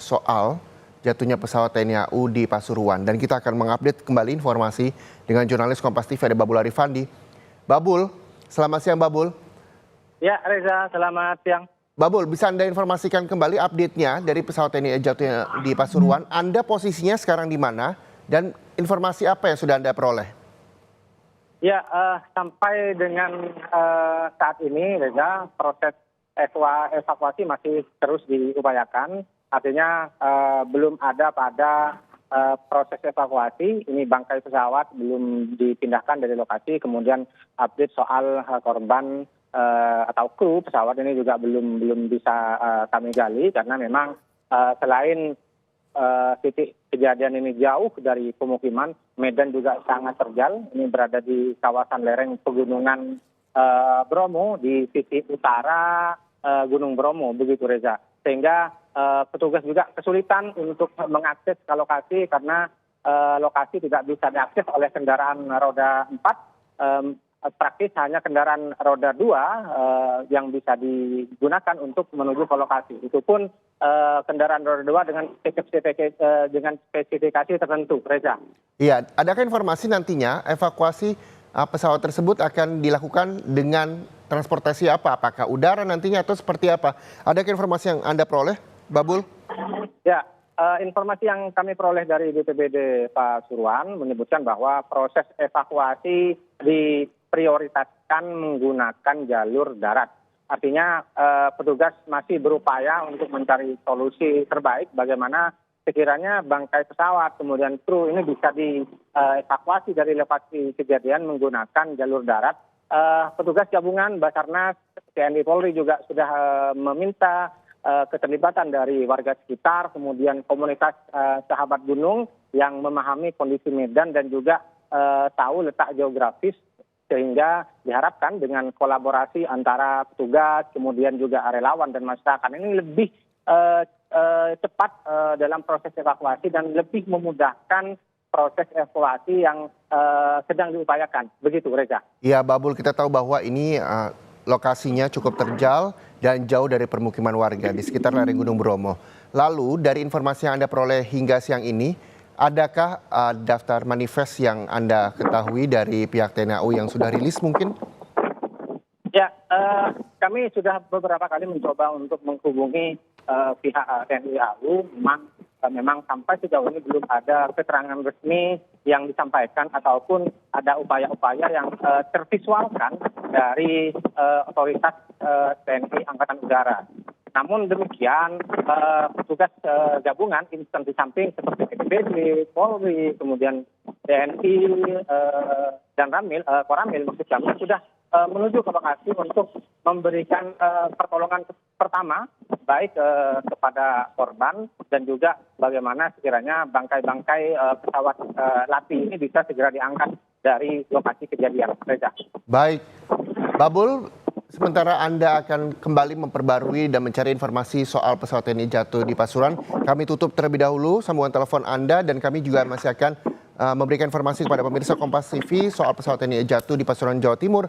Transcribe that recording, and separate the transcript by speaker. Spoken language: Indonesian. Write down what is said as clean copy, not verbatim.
Speaker 1: soal jatuhnya pesawat TNI AU di Pasuruan. Dan kita akan mengupdate kembali informasi dengan jurnalis Kompas TV ada Babul Arifandi. Babul, selamat siang Babul.
Speaker 2: Ya Reza, selamat siang.
Speaker 1: Babul, bisa Anda informasikan kembali update-nya dari pesawat TNI jatuhnya di Pasuruan. Anda posisinya sekarang di mana dan informasi apa yang sudah Anda peroleh?
Speaker 2: Ya, sampai dengan saat ini Reza, proses evakuasi masih terus diupayakan. Artinya belum ada pada proses evakuasi. Ini bangkai pesawat belum dipindahkan dari lokasi. Kemudian update soal korban atau kru pesawat ini juga belum bisa kami gali karena memang selain titik kejadian ini jauh dari pemukiman, medan juga sangat terjal. Ini berada di kawasan lereng pegunungan Bromo di sisi utara Gunung Bromo, begitu Reza. Sehingga petugas juga kesulitan untuk mengakses ke lokasi karena lokasi tidak bisa diakses oleh kendaraan roda 4. Praktis hanya kendaraan roda 2 yang bisa digunakan untuk menuju ke lokasi. Itu pun kendaraan roda 2 dengan spesifikasi tertentu, Reza.
Speaker 1: Iya, adakah informasi nantinya evakuasi pesawat tersebut akan dilakukan dengan transportasi apa? Apakah udara nantinya atau seperti apa? Adakah informasi yang Anda peroleh, Babul?
Speaker 2: Ya, informasi yang kami peroleh dari BPBD Pasuruan menyebutkan bahwa proses evakuasi diprioritaskan menggunakan jalur darat. Artinya petugas masih berupaya untuk mencari solusi terbaik bagaimana sekiranya bangkai pesawat kemudian kru ini bisa dievakuasi dari lokasi kejadian menggunakan jalur darat. Petugas gabungan Basarnas, TNI Polri juga sudah meminta keterlibatan dari warga sekitar, kemudian komunitas sahabat gunung yang memahami kondisi medan dan juga tahu letak geografis, sehingga diharapkan dengan kolaborasi antara petugas, kemudian juga relawan dan masyarakat ini lebih cepat dalam proses evakuasi dan lebih memudahkan proses evakuasi yang sedang diupayakan. Begitu, Reza.
Speaker 1: Ya, Babul, kita tahu bahwa ini lokasinya cukup terjal dan jauh dari permukiman warga di sekitar lereng Gunung Bromo. Lalu, dari informasi yang Anda peroleh hingga siang ini, adakah daftar manifest yang Anda ketahui dari pihak TNI AU yang sudah rilis mungkin?
Speaker 2: Ya, kami sudah beberapa kali mencoba untuk menghubungi pihak TNI AU. Memang sampai sejauh ini belum ada keterangan resmi yang disampaikan ataupun ada upaya-upaya yang tervisualkan dari otoritas TNI Angkatan Udara. Namun demikian, petugas gabungan instansi samping seperti BPBD, Polri, kemudian TNI dan Koramil maksud kami sudah menuju ke lokasi untuk memberikan pertolongan pertama baik kepada korban dan juga bagaimana sekiranya bangkai-bangkai pesawat latih ini bisa segera diangkat dari lokasi kejadian. Reza.
Speaker 1: Baik, Babul. Sementara Anda akan kembali memperbarui dan mencari informasi soal pesawat TNI jatuh di Pasuruan, kami tutup terlebih dahulu sambungan telepon Anda dan kami juga masih akan memberikan informasi kepada pemirsa Kompas TV soal pesawat TNI jatuh di Pasuruan, Jawa Timur.